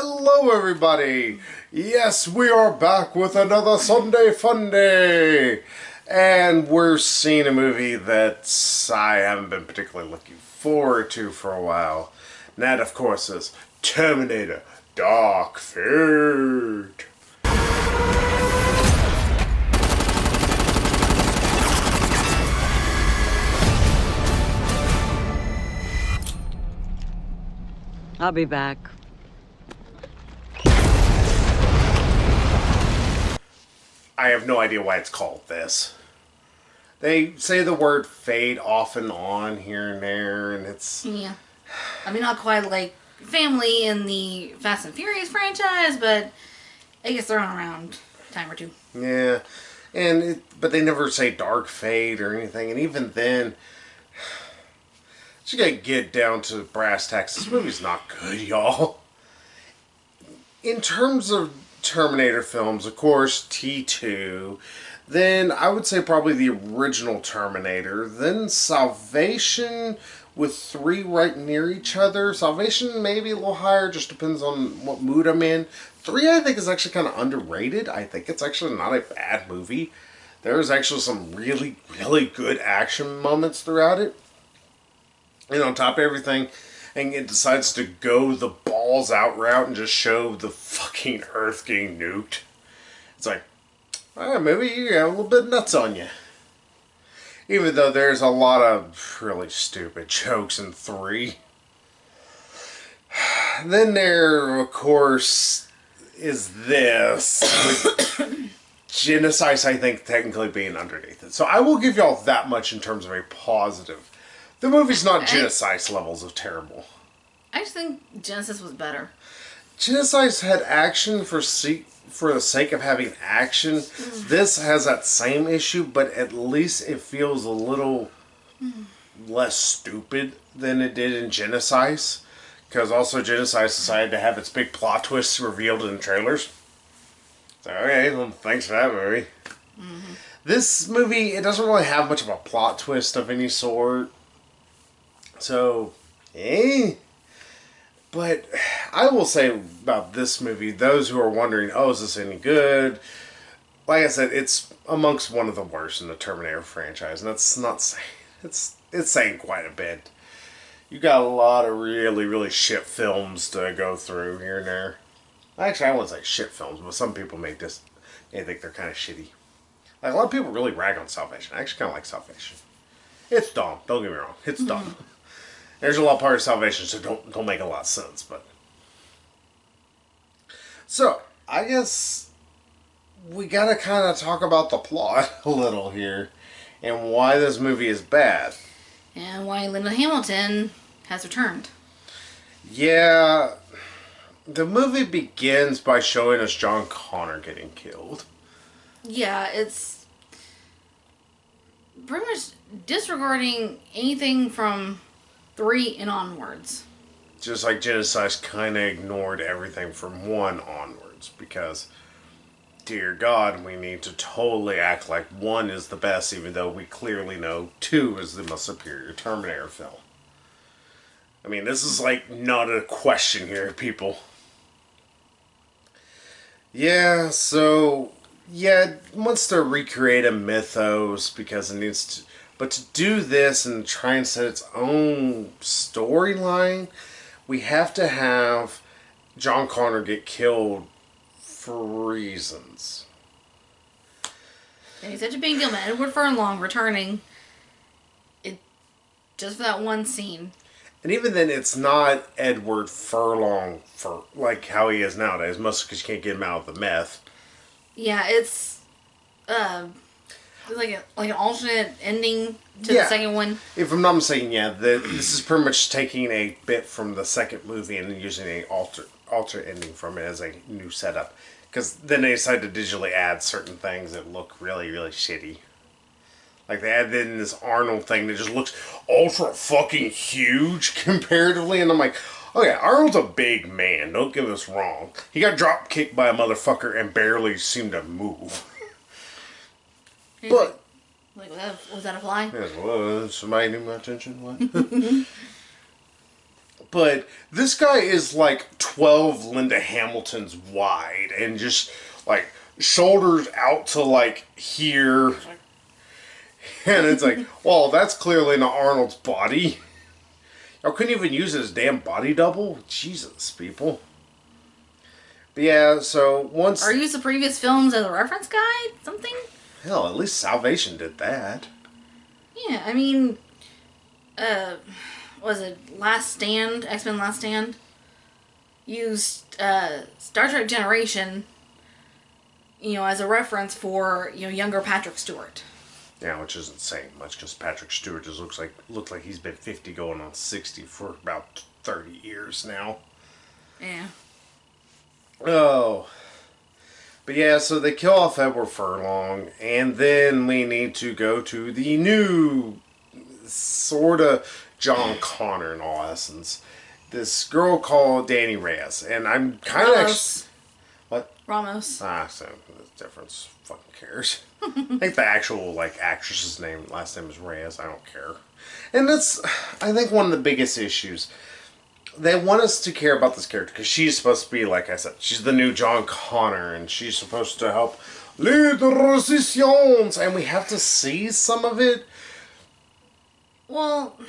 Hello everybody! Yes, we are back with another Sunday Funday! And we're seeing a movie that I haven't been particularly looking forward to for a while. And that, of course, is Terminator Dark Fate. I'll be back. I have no idea why it's called this. They say the word fate off and on here and there, and it's... Yeah. I mean, not quite like family in the Fast and Furious franchise, but I guess they're on around a time or two. Yeah. But they never say dark fate or anything, and even then... You gotta get down to brass tacks. This movie's not good, y'all. In terms of Terminator films, of course, T2. Then I would say probably the original Terminator. Then Salvation with 3 right near each other. Salvation maybe a little higher, just depends on what mood I'm in. 3 I think is actually kind of underrated. I think it's actually not a bad movie. There's actually some really, really good action moments throughout it. And on top of everything, and it decides to go the balls out route and just show the fucking Earth getting nuked. It's like, maybe you got a little bit nuts on you. Even though there's a lot of really stupid jokes in 3. Then there, of course, is this. With Genesis, I think, technically being underneath it. So I will give y'all that much in terms of a positive. The movie's not Genesis levels of terrible. I just think Genesis was better. Genesis had action for the sake of having action. This has that same issue, but at least it feels a little less stupid than it did in Genesis. Because also Genesis decided to have its big plot twists revealed in trailers. So, okay, well, thanks for that movie. Mm-hmm. This movie, it doesn't really have much of a plot twist of any sort. So, But I will say about this movie, those who are wondering, oh, is this any good? Like I said, it's amongst one of the worst in the Terminator franchise. And that's not saying, it's saying quite a bit. You got a lot of really, really shit films to go through here and there. Actually, I wouldn't say shit films, but some people they think they're kind of shitty. Like, a lot of people really rag on Salvation. I actually kind of like Salvation. It's dumb. Don't get me wrong. It's dumb. There's a lot of part of Salvation, so don't make a lot of sense, but... So, I guess we gotta kind of talk about the plot a little here, and why this movie is bad. And why Linda Hamilton has returned. Yeah, the movie begins by showing us John Connor getting killed. Yeah, it's pretty much disregarding anything from 3 and onwards. Just like Genesis kind of ignored everything from 1 onwards. Because, dear God, we need to totally act like 1 is the best, even though we clearly know 2 is the most superior Terminator film. I mean, this is like not a question here, people. Yeah, so... Yeah, it wants to recreate a mythos because it needs to... But to do this and try and set its own storyline, we have to have John Connor get killed for reasons. And he's such a big deal, man. Edward Furlong returning just for that one scene. And even then, it's not Edward Furlong for like how he is nowadays, mostly because you can't get him out of the meth. Yeah, it's like an alternate ending to the second one. If I'm not mistaken, this is pretty much taking a bit from the second movie and using a alter ending from it as a new setup. Because then they decided to digitally add certain things that look really, really shitty. Like they added in this Arnold thing that just looks ultra fucking huge comparatively, and I'm like, oh yeah, Arnold's a big man, don't get us wrong. He got drop kicked by a motherfucker and barely seemed to move. But... Like, was that a fly? Yes, well, somebody knew my attention, what? but this guy is like 12 Linda Hamiltons wide and just like shoulders out to like here. And it's like, well, that's clearly not Arnold's body. Y'all couldn't even use his damn body double? Jesus, people. But yeah, so once... Or use the previous films as a reference guide? Something? Hell, at least Salvation did that. Yeah, I mean... was it Last Stand? X-Men Last Stand? Used Star Trek Generation, as a reference for, younger Patrick Stewart. Yeah, which isn't saying much because Patrick Stewart just looks like he's been 50 going on 60 for about 30 years now. Yeah. Oh. But yeah, so they kill off Edward Furlong, and then we need to go to the new sort of John Connor in all essence. This girl called Danny Reyes, and I'm kind of Ramos. What? Ramos. So the difference. Fucking cares. I think the actual actress's last name is Reyes. I don't care. And that's, I think, one of the biggest issues. They want us to care about this character because she's supposed to be, like I said, she's the new John Connor, and she's supposed to help lead the resistance, and we have to see some of it. Well, I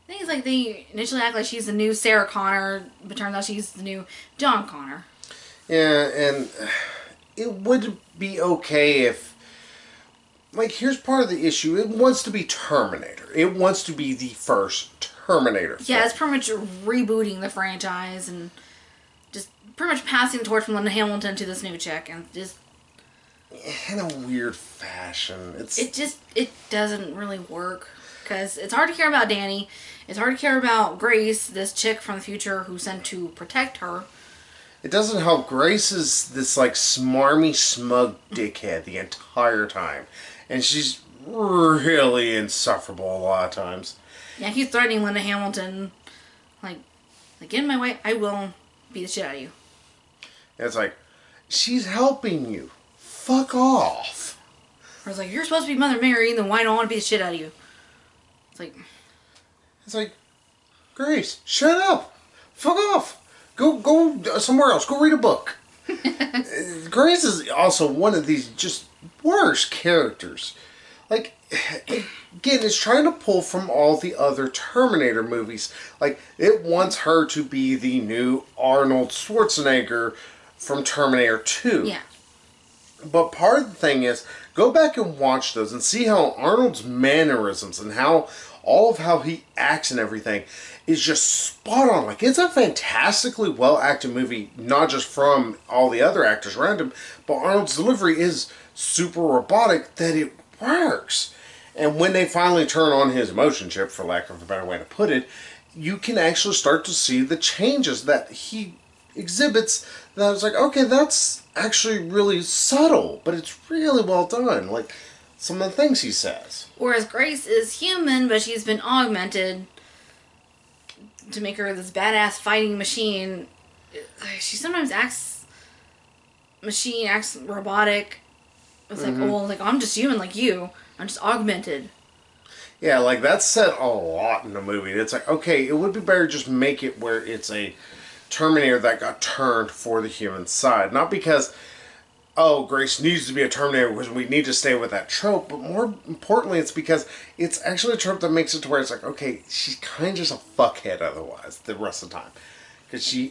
think it's they initially act like she's the new Sarah Connor, but turns out she's the new John Connor. Yeah, and it would be okay if, here's part of the issue. It wants to be Terminator. It wants to be the first Terminator film. Yeah, it's pretty much rebooting the franchise and just pretty much passing the torch from Linda Hamilton to this new chick, and just in a weird fashion. It doesn't really work because it's hard to care about Danny. It's hard to care about Grace, this chick from the future who's sent to protect her. It doesn't help. Grace is this smarmy, smug dickhead the entire time, and she's really insufferable a lot of times. Yeah, he's threatening Linda Hamilton, get in my way, I will beat the shit out of you. And it's she's helping you. Fuck off. Or it's you're supposed to be Mother Mary, then why don't I want to beat the shit out of you? It's Grace, shut up. Fuck off. Go somewhere else. Go read a book. Grace is also one of these just worst characters. Again, it's trying to pull from all the other Terminator movies. It wants her to be the new Arnold Schwarzenegger from Terminator 2. Yeah. But part of the thing is, go back and watch those and see how Arnold's mannerisms and how all of how he acts and everything is just spot on. It's a fantastically well-acted movie, not just from all the other actors around him, but Arnold's delivery is super robotic that it works. And when they finally turn on his emotion chip, for lack of a better way to put it, you can actually start to see the changes that he exhibits. That I was okay, that's actually really subtle, but it's really well done. Some of the things he says. Whereas Grace is human, but she's been augmented to make her this badass fighting machine. She sometimes acts robotic. It's I'm just human like you. I'm just augmented. Yeah, that's said a lot in the movie. It's okay, it would be better just make it where it's a Terminator that got turned for the human side. Not because, Grace needs to be a Terminator because we need to stay with that trope, but more importantly, it's because it's actually a trope that makes it to where it's okay, she's kind of just a fuckhead otherwise the rest of the time.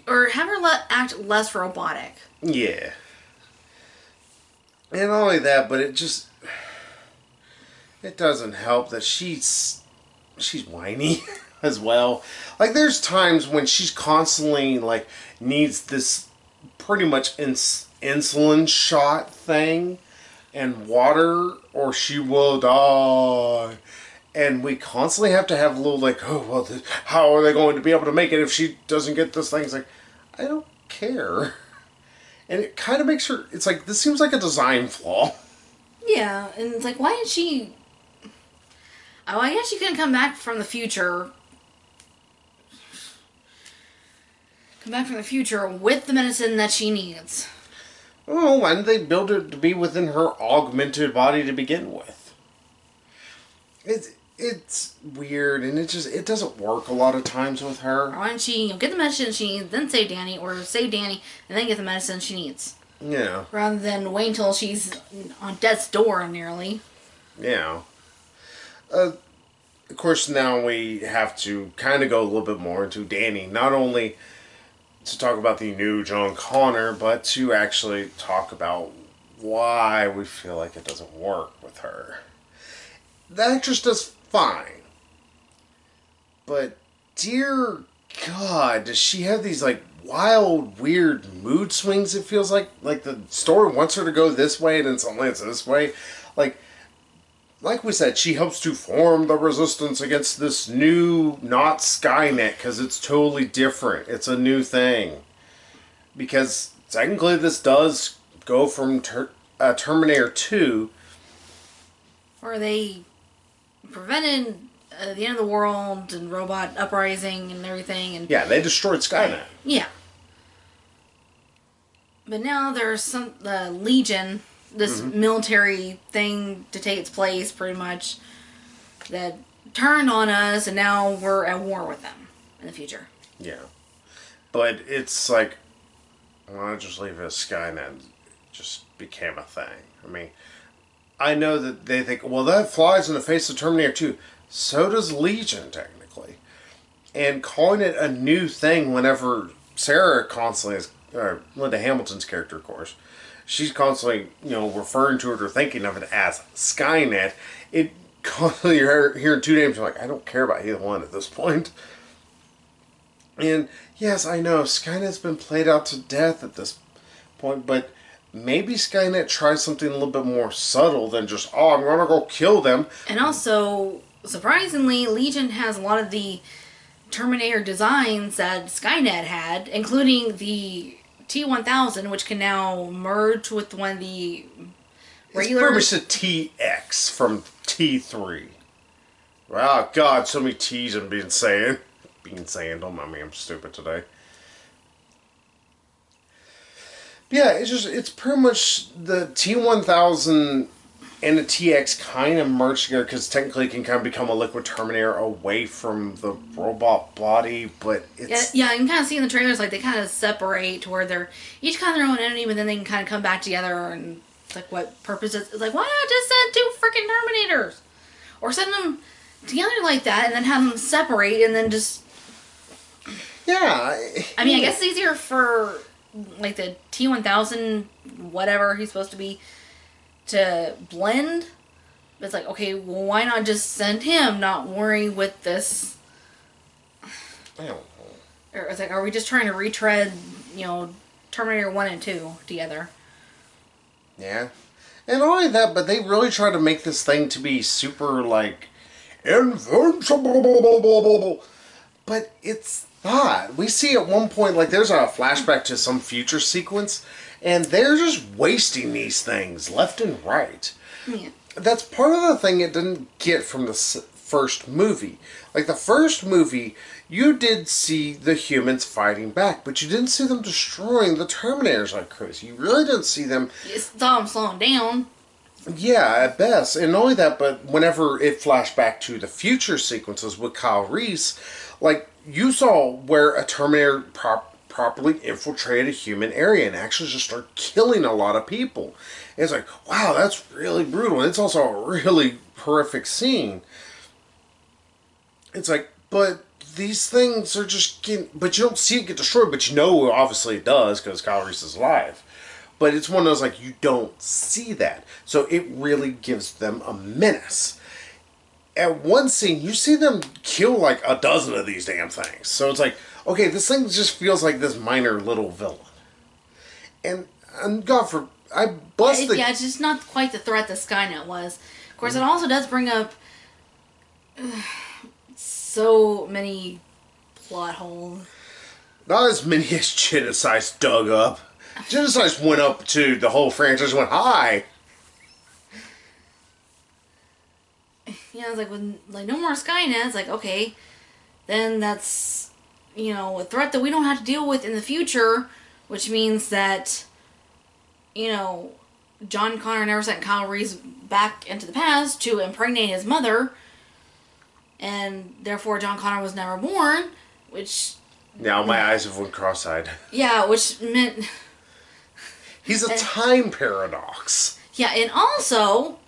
Or have her act less robotic. Yeah. And not only that, but it doesn't help that she's whiny as well. There's times when she's constantly needs this pretty much insulin shot thing and water or she will die. And we constantly have to have a little how are they going to be able to make it if she doesn't get this thing? It's I don't care. And it kind of makes her, it's this seems like a design flaw. Yeah, and it's why did she... Oh, I guess she couldn't come back from the future. Come back from the future with the medicine that she needs. Oh, why didn't they build it to be within her augmented body to begin with? it's weird, and it doesn't work a lot of times with her. Why don't she get the medicine she needs, then save Danny, or save Danny and then get the medicine she needs? Yeah. Rather than wait until she's on death's door nearly. Yeah. Of course, now we have to kind of go a little bit more into Danny. Not only to talk about the new John Connor, but to actually talk about why we feel like it doesn't work with her. The actress does fine. But, dear God, does she have these, like, wild, weird mood swings, it feels like? Like, the story wants her to go this way, and then suddenly it's this way. Like we said, she helps to form the resistance against this new, not Skynet, because it's totally different. It's a new thing. Because, technically, this does go from Terminator 2. Where they prevented the end of the world and robot uprising and everything. And Yeah, they destroyed Skynet. yeah. But now there's some Legion, this military thing to take its place, pretty much, that turned on us, and now we're at war with them in the future. Yeah. But it's like, why not just leave it as Skynet? It just became a thing. I mean, I know that they think, well, that flies in the face of Terminator 2. So does Legion, technically. And calling it a new thing whenever Sarah constantly is, Linda Hamilton's character, of course, she's constantly, referring to it or thinking of it as Skynet. It constantly, you're hearing two names, you're like, I don't care about either one at this point. And yes, I know Skynet's been played out to death at this point, but maybe Skynet tries something a little bit more subtle than just, oh, I'm gonna go kill them. And also, surprisingly, Legion has a lot of the Terminator designs that Skynet had, including the T-1000, which can now merge with one of the regular... It's pretty much a TX from T3. Wow, God, so many T's I'm being saying. Don't mind me, I'm stupid today. Yeah, it's pretty much the T-1000 and the TX kind of merged together, because technically it can kind of become a liquid Terminator away from the robot body, but it's... Yeah, you can kind of see in the trailers, like, they kind of separate to where they're each kind of their own entity, but then they can kind of come back together, and it's like, what purpose is... It's like, why not just send two freaking Terminators? Or send them together like that, and then have them separate, and then just... Yeah. I mean, I guess it's easier for, like, the T-1000, whatever he's supposed to be, to blend. But it's like, okay, well, why not just send him, not worry with this? I don't know. Or it's like, are we just trying to retread, Terminator 1 and 2 together? Yeah. And not only that, but they really try to make this thing to be super, like, invincible. But it's not. We see at one point, like, there's a flashback to some future sequence, and they're just wasting these things left and right. Yeah. That's part of the thing it didn't get from the first movie. Like, the first movie, you did see the humans fighting back, but you didn't see them destroying the Terminators like crazy. You really didn't see them... You saw them slowing down. Yeah, at best. And not only that, but whenever it flashed back to the future sequences with Kyle Reese, like, you saw where a Terminator properly infiltrated a human area and actually just started killing a lot of people. And it's like, wow, that's really brutal. And it's also a really horrific scene. It's like, but these things are just getting... But you don't see it get destroyed, but you know obviously it does because Kyle Reese is alive. But it's one of those, like, you don't see that. So it really gives them a menace. At one scene, you see them kill, like, a dozen of these damn things. So it's like, okay, this thing just feels like this minor little villain. And God, it's just not quite the threat that Skynet was. Of course, it also does bring up so many plot holes. Not as many as Genocide's dug up. Genocide's went up to the whole franchise and went, hi! Yeah, it's like, when, like, no more Skynet, it's like, okay, then that's, a threat that we don't have to deal with in the future, which means that, John Connor never sent Kyle Reese back into the past to impregnate his mother, and therefore John Connor was never born, which... Now my eyes have went cross-eyed. Yeah, which meant... He's a time paradox. Yeah, and also,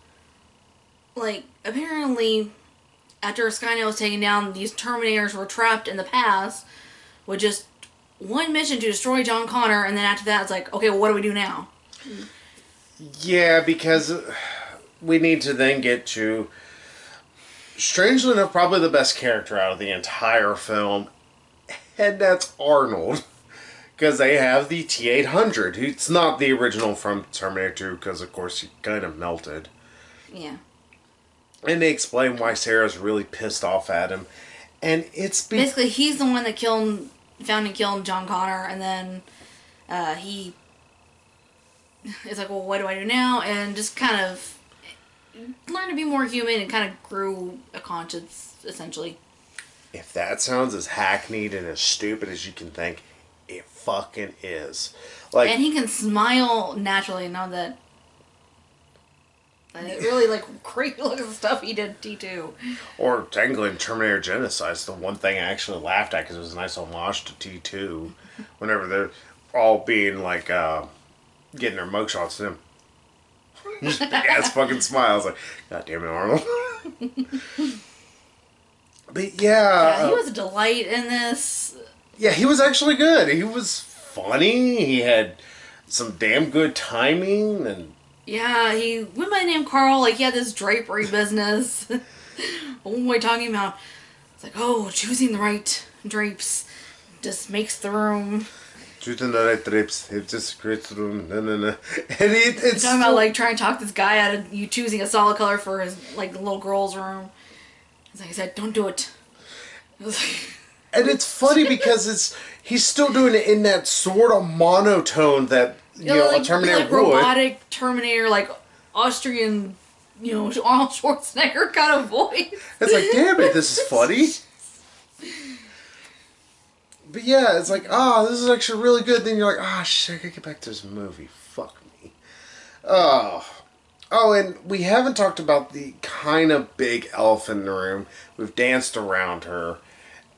like, apparently, after Skynet was taken down, these Terminators were trapped in the past with just one mission to destroy John Connor, and then after that, it's like, okay, well, what do we do now? Yeah, because we need to then get to, strangely enough, probably the best character out of the entire film, and that's Arnold. Because they have the T-800. It's not the original from Terminator 2, because of course he kind of melted. Yeah. And they explain why Sarah's really pissed off at him. And it's... Basically, he's the one that found and killed John Connor, and then he is like, well, what do I do now? And just kind of learned to be more human and kind of grew a conscience, essentially. If that sounds as hackneyed and as stupid as you can think, it fucking is. Like, and he can smile naturally, not that... really, like, creepy looking stuff he did T2. Or technically in Terminator Genocide's the one thing I actually laughed at because it was a nice homage to T2. Whenever they're all being like, getting their mugshots to him. Just big ass fucking smiles. Like, God damn it, Arnold. But yeah. He was a delight in this. Yeah, he was actually good. He was funny. He had some damn good timing and... Yeah, he went by the name Carl. Like, he had this drapery business. What am I talking about? It's like, oh, choosing the right drapes just makes the room. Choosing the right drapes, it just creates the room. No. And it's talking about, like, trying to talk this guy out of you choosing a solid color for his, like, little girl's room. It's like I said, don't do it. It was like... And it's funny because he's still doing it in that sort of monotone that, like, a Terminator like would. Robotic Terminator, like Austrian, Arnold Schwarzenegger kind of voice. It's like, damn it, this is funny. But yeah, it's like, this is actually really good. Then you're like, shit, I gotta get back to this movie. Fuck me. Oh, and we haven't talked about the kind of big elephant in the room. We've danced around her.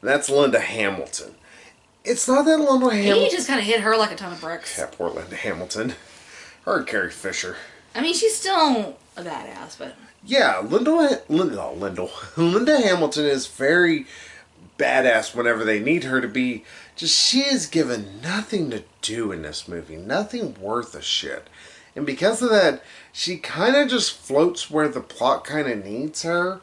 That's Linda Hamilton. It's not that Linda Hamilton... He just kind of hit her like a ton of bricks. Yeah, poor Linda Hamilton. Her and Carrie Fisher. I mean, she's still a badass, but... Yeah, Linda Hamilton is very badass whenever they need her to be. Just, she is given nothing to do in this movie. Nothing worth a shit. And because of that, she kind of just floats where the plot kind of needs her.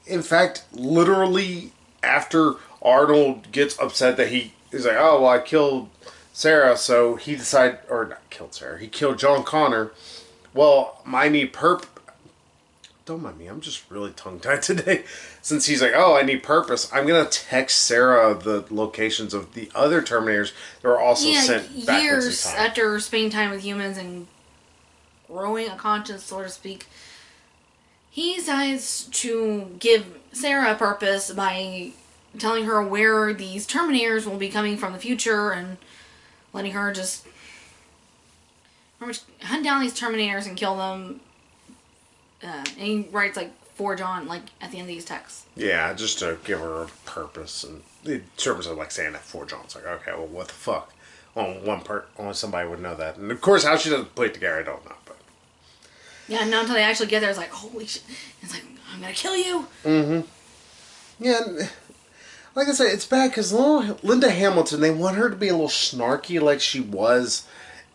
In fact, literally... After Arnold gets upset that he's like, oh, well, I killed Sarah, so he decided, or not killed Sarah, he killed John Connor. Well, I need don't mind me, I'm just really tongue-tied today. Since he's like, oh, I need purpose, I'm going to text Sarah the locations of the other Terminators that were also sent backwards years in time. after spending time with humans and growing a conscience, so to speak, he decides to give Sarah a purpose by telling her where these Terminators will be coming from the future and letting her just hunt down these Terminators and kill them. And he writes, like, for John, like, at the end of these texts. Yeah, just to give her a purpose. And the terms of, like, saying that for John. It's like, okay, well, what the fuck? Only somebody would know that. And, of course, how she doesn't put it together, I don't know. But yeah, not until they actually get there, it's like, holy shit. It's like, I'm gonna kill you. Mm-hmm. Yeah, and like I said, it's bad because Linda Hamilton, they want her to be a little snarky like she was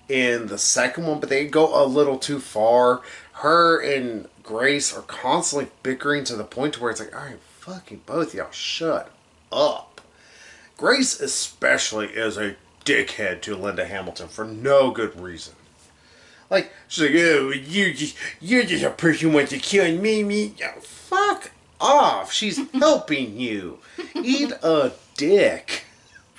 in the second one, but they go a little too far. Her and Grace are constantly bickering to the point where it's like, all right, fucking both y'all shut up. Grace especially is a dickhead to Linda Hamilton for no good reason. Like, she's like, oh, you're just a person who wants to kill me. Oh, fuck off. She's helping you. Eat a dick.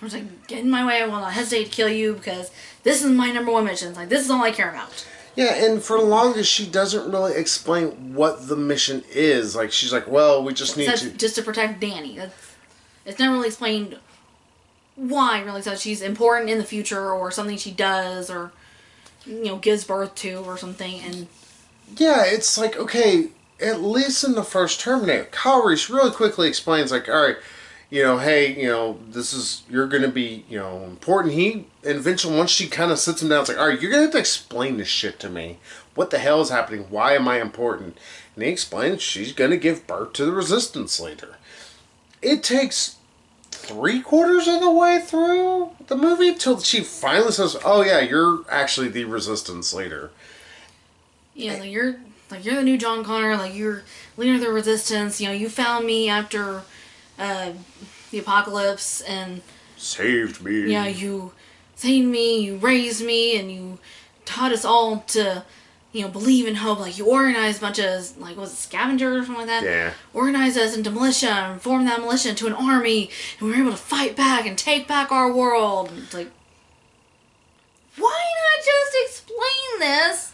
I was like, get in my way. I will not hesitate to kill you because this is my number one mission. It's like, this is all I care about. Yeah, and for the longest, she doesn't really explain what the mission is. Like, she's like, well, we just need to... Just to protect Danny. It's never really explained why, really. So she's important in the future or something she does or... gives birth to or something, and... Yeah, it's like, okay, at least in the first Terminator, Kyle Reese really quickly explains, like, all right, hey, this is, you're going to be, important. He, eventually, once she kind of sits him down, it's like, all right, you're going to have to explain this shit to me. What the hell is happening? Why am I important? And he explains she's going to give birth to the resistance leader. It takes 3/4 of the way through the movie till she finally says, oh yeah, you're actually the resistance leader. Yeah, you're the new John Connor, you're leader of the resistance. You found me after the apocalypse and Saved me. You saved me, you raised me, and you taught us all to, believe in hope. You organized a bunch of, was it scavengers or something like that? Yeah. Organized us into militia and formed that militia into an army, and we were able to fight back and take back our world. And it's like, why not just explain this?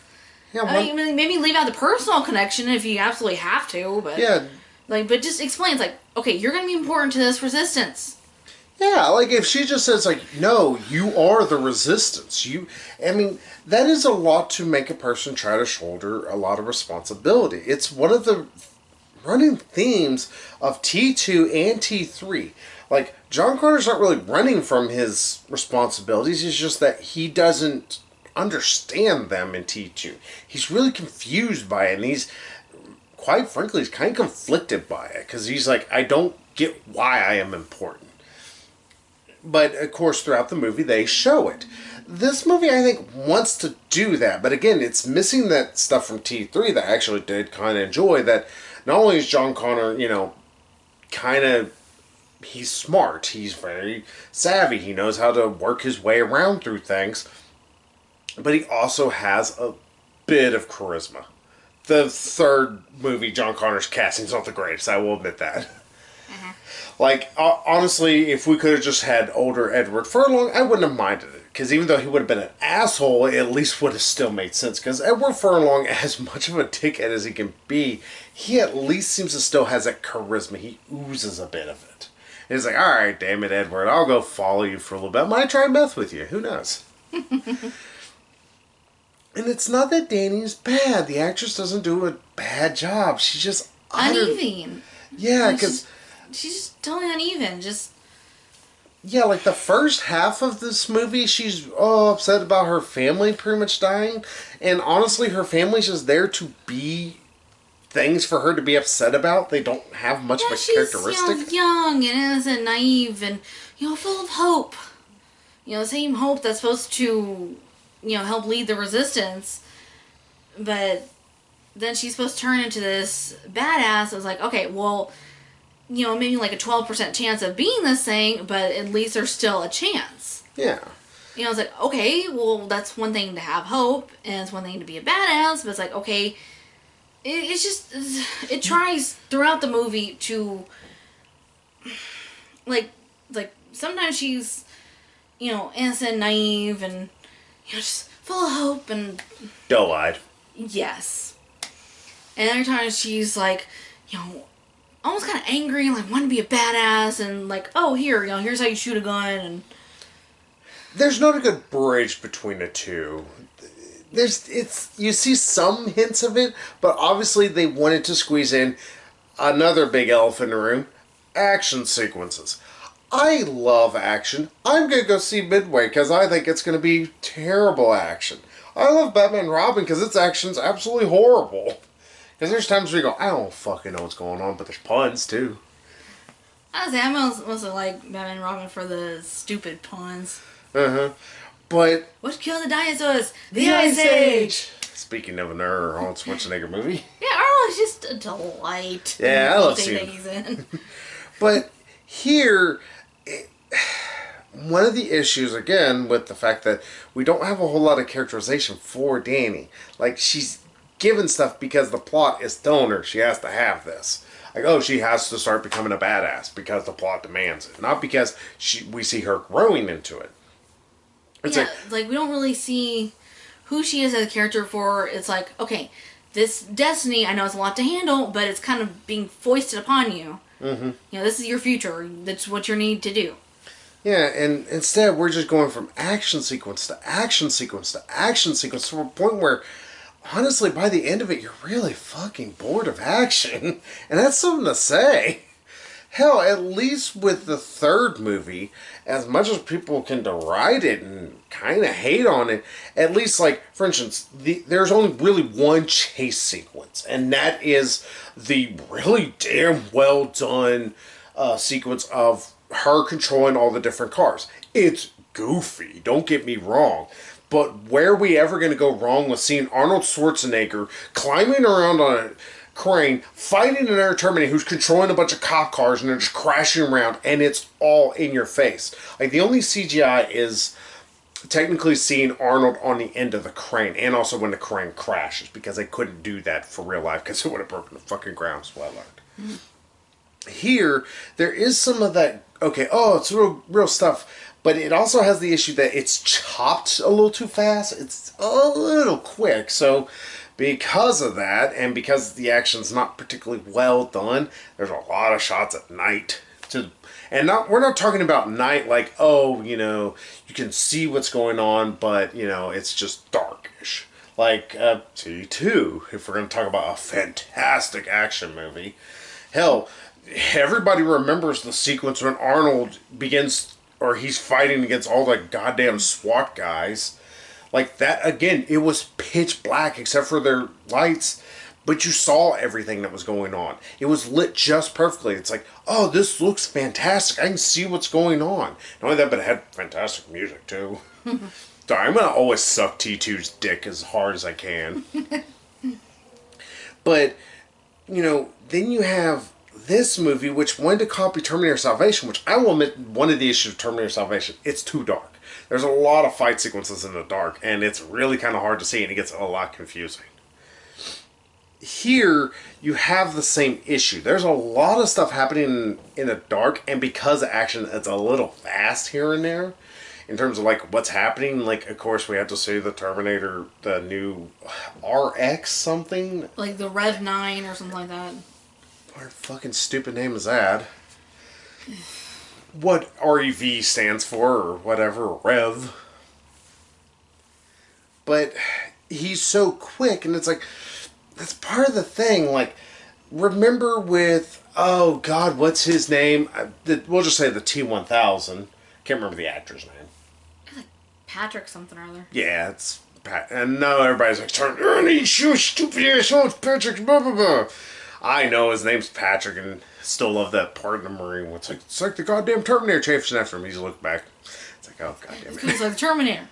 Yeah, maybe leave out the personal connection if you absolutely have to, but... Yeah. But just explain, okay, you're going to be important to this resistance. Yeah, if she just says, no, you are the resistance. That is a lot to make a person try to shoulder a lot of responsibility. It's one of the running themes of T2 and T3. John Connor's not really running from his responsibilities, it's just that he doesn't understand them in T2. He's really confused by it, and he's, quite frankly, he's kind of conflicted by it, because he's like, I don't get why I am important. But, of course, throughout the movie, they show it. This movie, I think, wants to do that. But, again, it's missing that stuff from T3 that I actually did kind of enjoy. That not only is John Connor, he's smart. He's very savvy. He knows how to work his way around through things. But he also has a bit of charisma. The third movie, John Connor's casting is not the greatest. I will admit that. Honestly, if we could have just had older Edward Furlong, I wouldn't have minded it. Because even though he would have been an asshole, it at least would have still made sense. Because Edward Furlong, as much of a dickhead as he can be, he at least seems to still has that charisma. He oozes a bit of it. And he's like, alright, damn it, Edward, I'll go follow you for a little bit. I might try meth with you. Who knows? And it's not that Danny's bad. The actress doesn't do a bad job. She's just... uneven. Yeah, because... She's just totally uneven. Yeah, the first half of this movie, she's upset about her family pretty much dying. And honestly, her family's just there to be things for her to be upset about. They don't have much of a characteristic. She's, young and innocent, naive, and, full of hope. The same hope that's supposed to, help lead the resistance. But then she's supposed to turn into this badass. I was like, okay, well... maybe a 12% chance of being this thing, but at least there's still a chance. Yeah. I was like, okay, well, that's one thing to have hope, and it's one thing to be a badass, but it's like, okay, it's just, it tries throughout the movie to, sometimes she's, innocent, naive, and, just full of hope, and... Doe-eyed. Yes. And every time she's almost kind of angry and wanting to be a badass and here's how you shoot a gun and... There's not a good bridge between the two. You see some hints of it, but obviously they wanted to squeeze in another big elephant in the room, action sequences. I love action. I'm going to go see Midway because I think it's going to be terrible action. I love Batman and Robin because its action's absolutely horrible. Because there's times where you go, I don't fucking know what's going on, but there's puns, too. I mostly like Batman and Robin for the stupid puns. Uh-huh. But... What killed the dinosaurs? The Ice Age! Speaking of an Arnold Schwarzenegger movie. Yeah, Arnold is just a delight. Yeah, I love seeing him. But here... one of the issues, again, with the fact that we don't have a whole lot of characterization for Danny. She's... given stuff because the plot is telling her she has to have this. She has to start becoming a badass because the plot demands it. Not because we see her growing into it. It's we don't really see who she is as a character for. It's okay, this destiny, I know it's a lot to handle, but it's kind of being foisted upon you. Mm-hmm. This is your future. That's what you need to do. Yeah, and instead we're just going from action sequence to action sequence to action sequence to a point where honestly, by the end of it, you're really fucking bored of action. And that's something to say. Hell, at least with the third movie, as much as people can deride it and kind of hate on it, at least, like, for instance, there's only really one chase sequence, and that is the really damn well done sequence of her controlling all the different cars. It's goofy, don't get me wrong. But where are we ever going to go wrong with seeing Arnold Schwarzenegger climbing around on a crane, fighting another Terminator who's controlling a bunch of cop cars and they're just crashing around, and it's all in your face. Like, the only CGI is technically seeing Arnold on the end of the crane, and also when the crane crashes, because they couldn't do that for real life because it would have broken the fucking ground, so I learned. Here, there is some of that, okay, oh, it's real stuff, but it also has the issue that it's chopped a little too fast. It's a little quick, so because of that, and because the action's not particularly well done, there's a lot of shots at night. We're not talking about night like, oh, you know, you can see what's going on, but, you know, it's just darkish. Like T2, if we're going to talk about a fantastic action movie. Hell, everybody remembers the sequence when Arnold begins, or he's fighting against all the goddamn SWAT guys. Like that, again, it was pitch black except for their lights, but you saw everything that was going on. It was lit just perfectly. It's like, oh, this looks fantastic. I can see what's going on. Not only that, but it had fantastic music too. Sorry, I'm going to always suck T2's dick as hard as I can. But, you know, then you have this movie, which wanted to copy Terminator Salvation, which I will admit, one of the issues of Terminator Salvation, it's too dark. There's a lot of fight sequences in the dark, and it's really kind of hard to see, and it gets a lot confusing. Here, you have the same issue. There's a lot of stuff happening in the dark, and because the action is a little fast here and there, in terms of, like, what's happening, like, of course, we have to see the Terminator, the new RX something. Like the Rev 9 or something like that. What fucking stupid name is that? What REV stands for, or whatever, Rev. But he's so quick, and it's like, that's part of the thing. Like, remember with, oh god, what's his name? We'll just say the T-1000. Can't remember the actor's name. It's like Patrick something or other. Yeah, it's Pat. And now everybody's like, Ernie, you stupid asshole, it's Patrick, blah, blah, blah. I know his name's Patrick, and still love that part in the Marine. It's like the goddamn Terminator chasing after him. He's looked back. It's like, oh, goddamn it. It's like the Terminator.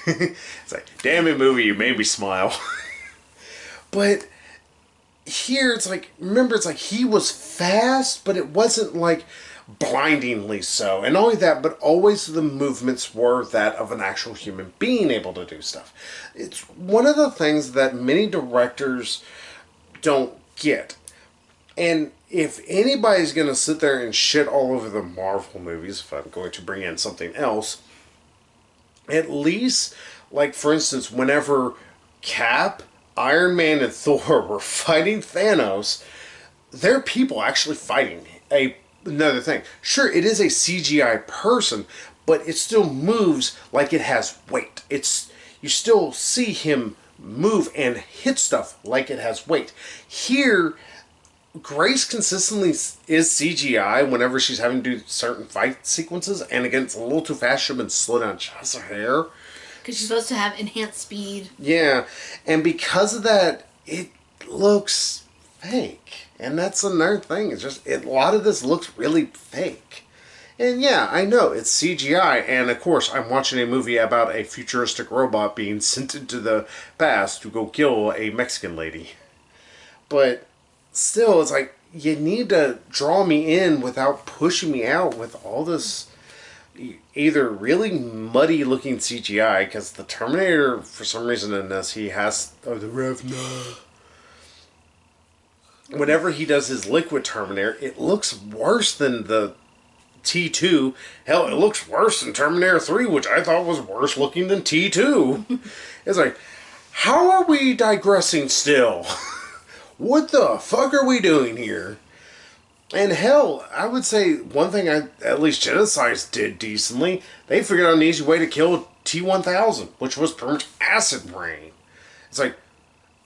It's like, damn it, movie, you made me smile. But here, it's like, remember, it's like he was fast, but it wasn't like blindingly so. And not only that, but always the movements were that of an actual human being able to do stuff. It's one of the things that many directors don't get. And if anybody's going to sit there and shit all over the Marvel movies, if I'm going to bring in something else, at least, like, for instance, whenever Cap, Iron Man, and Thor were fighting Thanos, they're people actually fighting another thing. Sure, it is a CGI person, but it still moves like it has weight. You still see him move and hit stuff like it has weight. Here, Grace consistently is CGI whenever she's having to do certain fight sequences, and again, it's a little too fast. She's been slow down just her hair. Because she's supposed to have enhanced speed. Yeah, and because of that, it looks fake. And that's another thing. It's just, a lot of this looks really fake. And yeah, I know, it's CGI, and of course, I'm watching a movie about a futuristic robot being sent into the past to go kill a Mexican lady. But still, it's like, you need to draw me in without pushing me out with all this either really muddy looking CGI, because the Terminator, for some reason in this, he has the Rev 9. Whenever he does his liquid Terminator, it looks worse than the T2. Hell, it looks worse than Terminator 3, which I thought was worse looking than T2. It's like, how are we digressing still? What the fuck are we doing here? And hell, I would say one thing at least Genocides did decently, they figured out an easy way to kill T-1000, which was pretty much acid rain. It's like,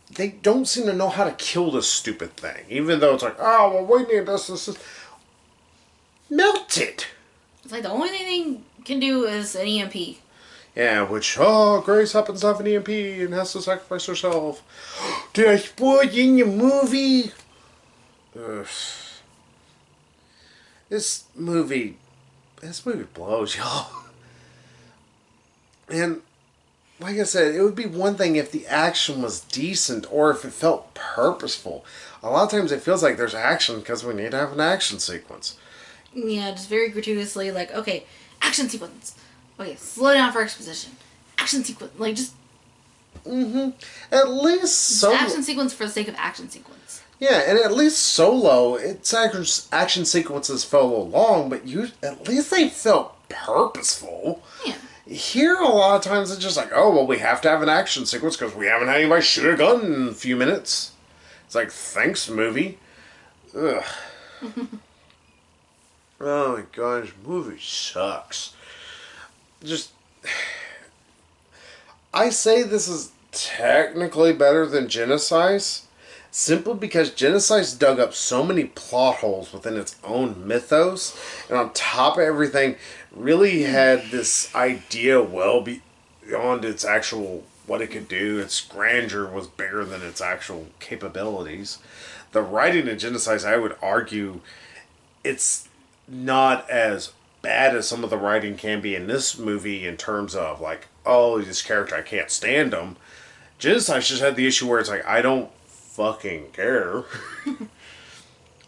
they don't seem to know how to kill this stupid thing. Even though it's like, oh, well, we need this. Melt it! It's like the only thing they can do is an EMP. Yeah, which, Grace happens to have an EMP and has to sacrifice herself. Did I spoil it in your movie? Ugh. This movie blows, y'all. And, like I said, it would be one thing if the action was decent or if it felt purposeful. A lot of times it feels like there's action because we need to have an action sequence. Yeah, just very gratuitously, like, okay, action sequence. Okay, slow down for exposition. Action sequence. Like, just... At least so... Action sequence for the sake of action sequence. Yeah, and at least Solo, its action sequences felt long, but at least they felt purposeful. Yeah. Here, a lot of times it's just like, oh, well, we have to have an action sequence because we haven't had anybody shoot a gun in a few minutes. It's like, thanks, movie. Ugh. Oh my gosh, movie sucks. Just... I say this is technically better than Genesis, simply because Genesis dug up so many plot holes within its own mythos, and on top of everything, really had this idea well beyond its actual, what it could do. Its grandeur was bigger than its actual capabilities. The writing in Genesis, I would argue, it's not as bad as some of the writing can be in this movie in terms of, like, oh, this character, I can't stand him. Genesis just had the issue where it's like, I don't fucking care.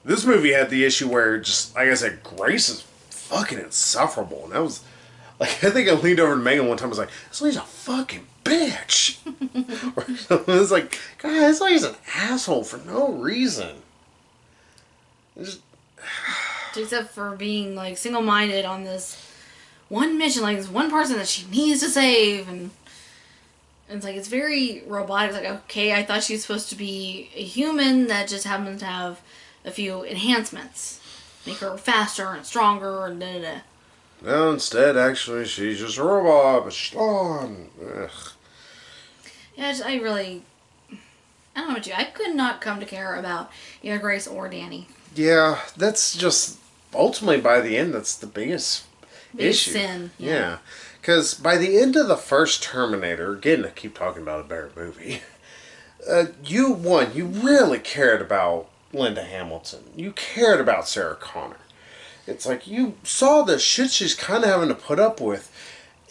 This movie had the issue where, just like I said, Grace is fucking insufferable. And that was, like, I think I leaned over to Megan one time and was like, this lady's a fucking bitch. It was like, God, this lady's an asshole for no reason. Just... Except for being, like, single-minded on this one mission, like, this one person that she needs to save, and it's like, it's very robotic. It's like, okay, I thought she was supposed to be a human that just happens to have a few enhancements. Make her faster and stronger and da-da-da. No, instead, actually, she's just a robot, but she's long. Ugh. Yeah, I don't know about you. I could not come to care about either Grace or Danny. Yeah, that's just, ultimately, by the end, that's the biggest issue. Sin. Yeah. Because by the end of the first Terminator, again, I keep talking about a better movie, you really cared about Linda Hamilton. You cared about Sarah Connor. It's like, you saw the shit she's kind of having to put up with.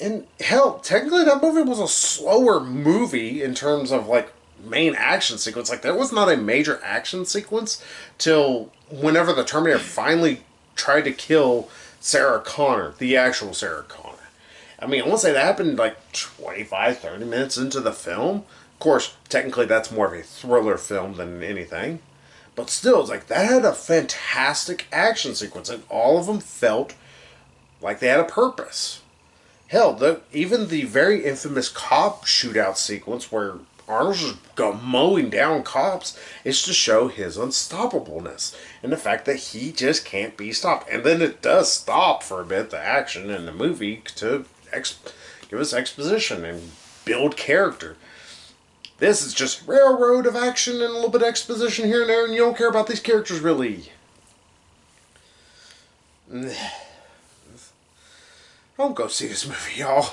And, hell, technically that movie was a slower movie in terms of, like, main action sequence. Like, there was not a major action sequence till whenever the Terminator finally tried to kill Sarah Connor, the actual Sarah Connor. I mean, I want to say that happened like 25, 30 minutes into the film. Of course, technically that's more of a thriller film than anything. But still, it's like, that had a fantastic action sequence, and all of them felt like they had a purpose. Hell, even the very infamous cop shootout sequence where Arnold's just mowing down cops, is to show his unstoppableness and the fact that he just can't be stopped. And then it does stop for a bit, the action in the movie, to give us exposition and build character. This is just railroad of action and a little bit of exposition here and there, and you don't care about these characters really. Don't go see this movie, y'all.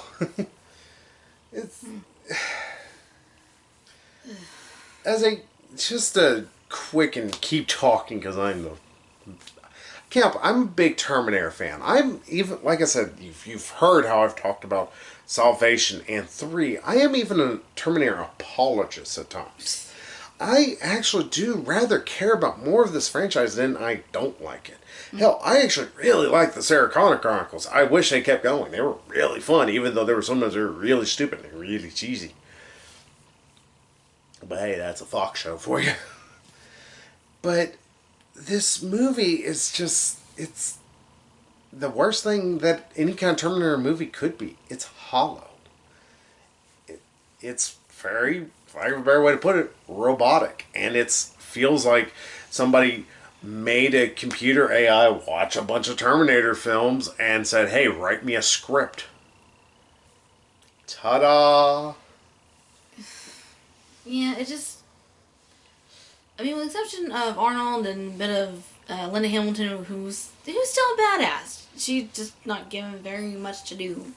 It's... just a quick and keep talking because I'm a big Terminator fan. I'm even, like I said, you've heard how I've talked about Salvation and 3. I am even a Terminator apologist at times. I actually do rather care about more of this franchise than I don't like it. Hell, I actually really like the Sarah Connor Chronicles. I wish they kept going. They were really fun, even though there were sometimes they were really stupid and really cheesy. But hey, that's a Fox show for you. But this movie is just, it's the worst thing that any kind of Terminator movie could be. It's hollow. It's very, for lack of a better way to put it, robotic. And it feels like somebody made a computer AI watch a bunch of Terminator films and said, hey, write me a script. Ta-da! Yeah, it just... I mean, with the exception of Arnold and a bit of Linda Hamilton, who's still a badass. She's just not given very much to do.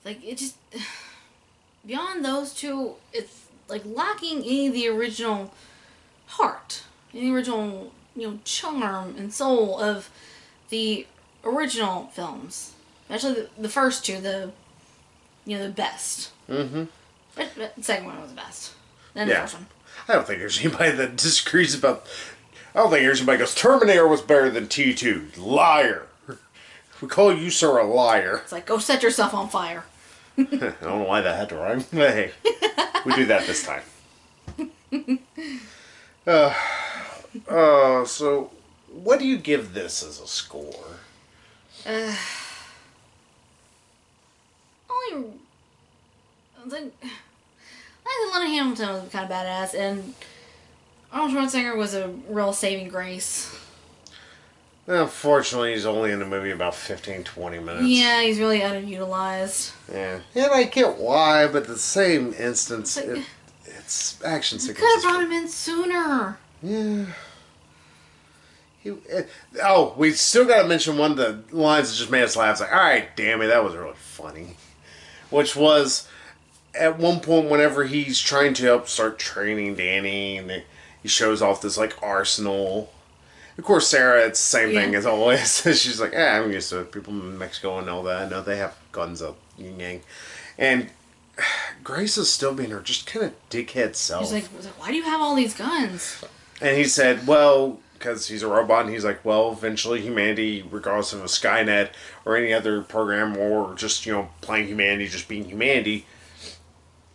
Like, it just... Beyond those two, it's, like, lacking any of the original heart. Any original, charm and soul of the original films. Especially the first two, the best. Mm-hmm. But the second one was the best. Then Yeah. the first one. I don't think there's anybody that disagrees about... I don't think there's anybody that goes, Terminator was better than T2. Liar. We call you, sir, a liar. It's like, go set yourself on fire. I don't know why that had to rhyme, but hey, we do that this time. So, what do you give this as a score? Only... Like, I think Linda Hamilton was kind of badass, and Arnold Schwarzenegger was a real saving grace. Unfortunately, he's only in the movie about 15-20 minutes. Yeah, he's really underutilized. Yeah. And I get why, but the same instance, it's action You sequences. could have brought him in sooner. Yeah. We still got to mention one of the lines that just made us laugh. It's like, all right, damn it, that was really funny. Which was, at one point, whenever he's trying to help start training Danny, and he shows off this, like, arsenal. Of course, Sarah, it's the same thing as always. She's like, I'm used to it. People in Mexico and all that. I know they have guns up, yin yang. And Grace is still being her just kind of dickhead self. He's like, why do you have all these guns? And he said, well, because he's a robot, and he's like, well, eventually humanity, regardless of a Skynet or any other program, or just, playing humanity, just being humanity,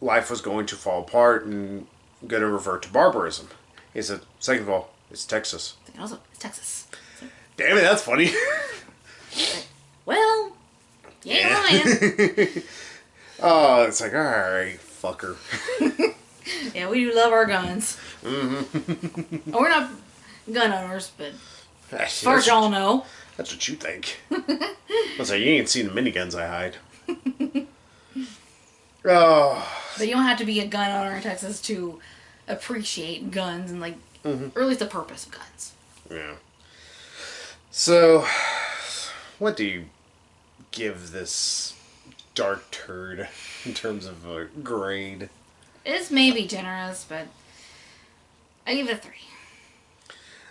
life was going to fall apart and going to revert to barbarism. He said, second of all, it's Texas. Also, it's Texas. Damn it, that's funny. Well, you ain't lying. Oh, it's like, alright, fucker. Yeah, we do love our guns. Mm-hmm. We're not gun owners, but as far as y'all know. That's what you think. I was like, you ain't seen the miniguns I hide. Oh. But you don't have to be a gun owner in Texas to appreciate guns and, or at least the purpose of guns. Yeah. So, what do you give this dark turd in terms of a grade? It's maybe generous, but I give it a 3.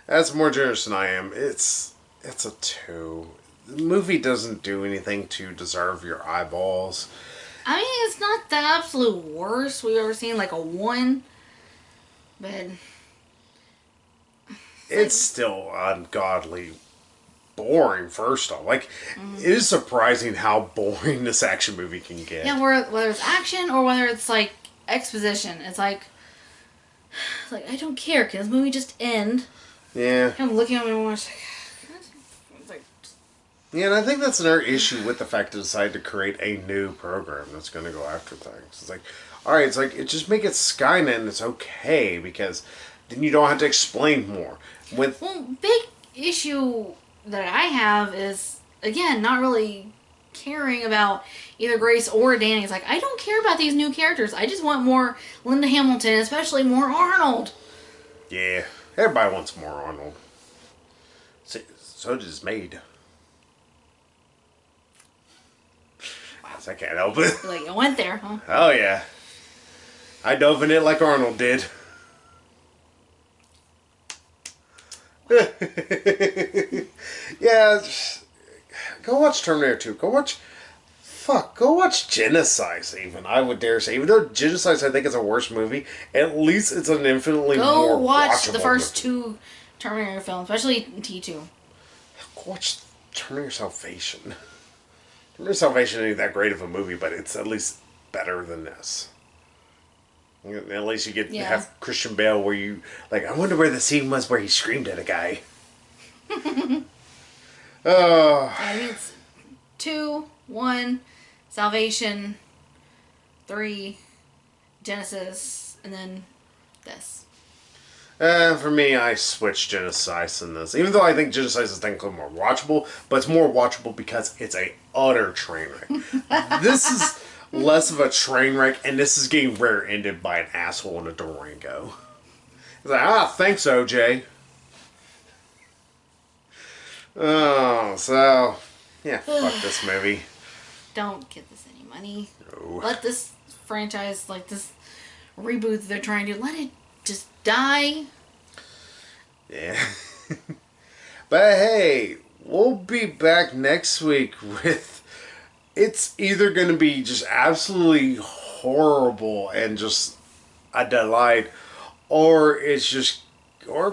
That's more generous than I am. It's a 2. The movie doesn't do anything to deserve your eyeballs. I mean, it's not the absolute worst we've ever seen, like a 1, but... It's still ungodly boring, first off. It is surprising how boring this action movie can get. Yeah, whether it's action or whether it's, exposition. It's like, I don't care. Can this movie just end? Yeah. I'm looking at it and I'm like... Yeah, and I think that's another issue with the fact they decided to create a new program that's going to go after things. It's like, alright, just make it Skynet and it's okay, because then you don't have to explain more. Big issue that I have is, again, not really caring about either Grace or Danny. It's like, I don't care about these new characters. I just want more Linda Hamilton, especially more Arnold. Yeah, everybody wants more Arnold. So does Maid. Wow. I can't help it. You went there, huh? Oh, yeah. I dove in it like Arnold did. Yeah, go watch Terminator 2. Go watch Genocide, even, I would dare say. Even though Genocide, I think, is a worse movie, at least it's an infinitely more Go watch watchable the first movie. 2 Terminator films, especially T2. Go watch Terminator Salvation. Terminator Salvation ain't that great of a movie, but it's at least better than this. At least you get to have Christian Bale where you, I wonder where the scene was where he screamed at a guy. I mean, it's 2, 1, Salvation, 3, Genesis, and then this. For me, I switched Genocide in this. Even though I think Genocide is technically more watchable, but it's more watchable because it's a utter train wreck. This is less of a train wreck, and this is getting rear-ended by an asshole in a Durango. It's like, thanks, OJ. Oh, so, yeah, fuck this movie. Don't give this any money. No. Let this franchise, like this reboot that they're trying to do, let it just die. Yeah. But hey, we'll be back next week with... It's either going to be just absolutely horrible and just a delight, or it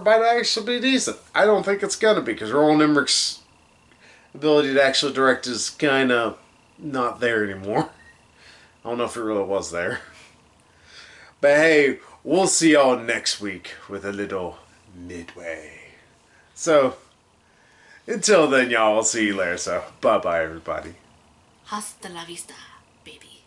might actually be decent. I don't think it's going to be, because Roland Emmerich's ability to actually direct is kind of not there anymore. I don't know if it really was there. But hey, we'll see y'all next week with a little midway. So, until then, y'all, I'll see you later. So, bye-bye, everybody. Hasta la vista, baby.